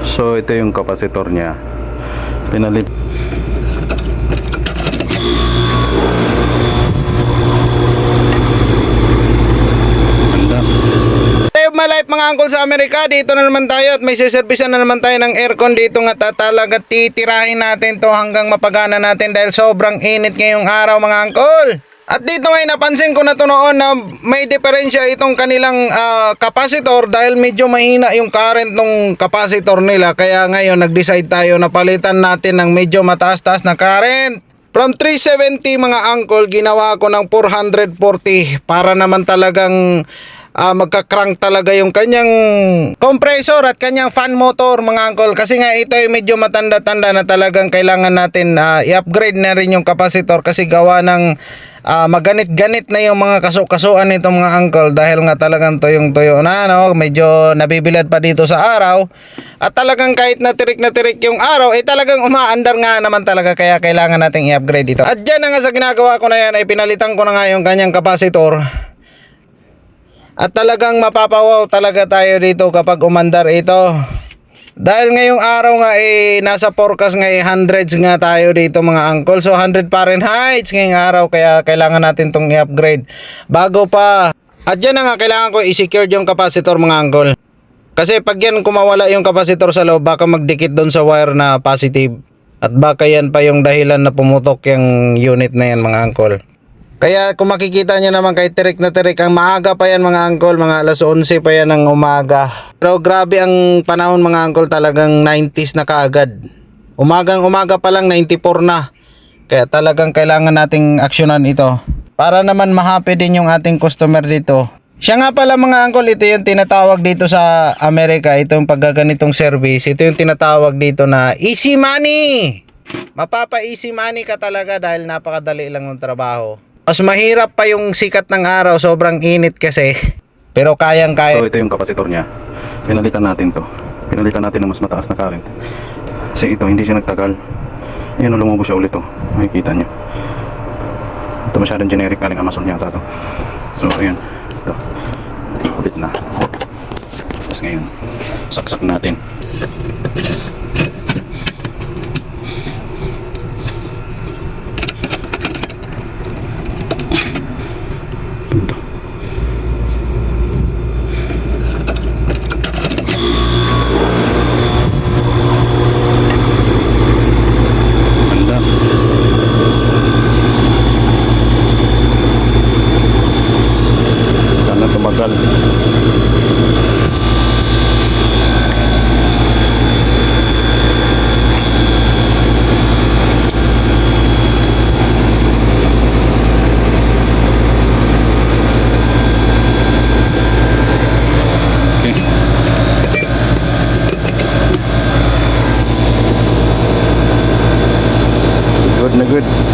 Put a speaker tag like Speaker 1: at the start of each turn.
Speaker 1: So ito yung kapasitor niya. Pinalit. My life mga uncle sa Amerika, dito na naman tayo at may siservisan na naman tayo ng aircon dito nga talaga titirahin natin to hanggang mapagana natin dahil sobrang init ngayong araw mga uncle. At dito ngayon napansin ko na to noon na may diferensya itong kanilang kapasitor dahil medyo mahina yung current ng kapasitor nila, kaya ngayon nag-decide tayo na palitan natin ng medyo mataas-taas na current. From 370 mga uncle, ginawa ko ng 440 para naman talagang magka-crank talaga yung kanyang compressor at kanyang fan motor mga uncle, kasi nga ito ay medyo matanda-tanda na talagang kailangan natin i-upgrade na rin yung kapasitor kasi gawa ng maganit-ganit na yung mga kaso-kasuan nito mga uncle dahil nga talagang tuyong-tuyo na, no? Medyo nabibilad pa dito sa araw at talagang kahit na tirik yung araw ay talagang umaandar nga naman talaga, kaya kailangan nating i-upgrade ito. At dyan na nga sa ginagawa ko na yan ay pinalitan ko na nga yung kanyang kapasitor. At talagang mapapawaw talaga tayo dito kapag umandar ito. Dahil ngayong araw nga nasa forecast nga hundreds nga tayo dito mga uncle. So 100 Fahrenheit ngayong araw, kaya kailangan natin tong i-upgrade bago pa. At yan na nga, kailangan ko i-secure yung capacitor mga uncle. Kasi pag yan kumawala yung capacitor sa loob, baka magdikit doon sa wire na positive. At baka yan pa yung dahilan na pumutok yung unit na yan mga uncle. Kaya kung makikita nyo naman kay tirik na tirik, ang maaga pa yan mga uncle, mga alas 11 pa yan ng umaga. Pero grabe ang panahon mga uncle, talagang 90s na kaagad. Umaga pa lang 94 na. Kaya talagang kailangan nating aksyonan ito para naman ma-happy din yung ating customer dito. Siya nga pala mga uncle, ito yung tinatawag dito sa Amerika, itong paggaganitong service, ito yung tinatawag dito na easy money. Mapapa easy money ka talaga dahil napakadali lang ng trabaho. Mas mahirap pa yung sikat ng araw, sobrang init kasi. Pero kayang-kaya. So ito yung kapasitor niya. Pinalitan natin to. Pinalitan natin ng mas mataas na current. Kasi ito, hindi siya nagtagal. Ayun, lumubo siya ulit to. Makikita nyo. Ito masyadong generic, galing Amazon yata to. So ayun, ito. Ulit na. Tapos ngayon, saksak natin. Sana tumagal. Good na good.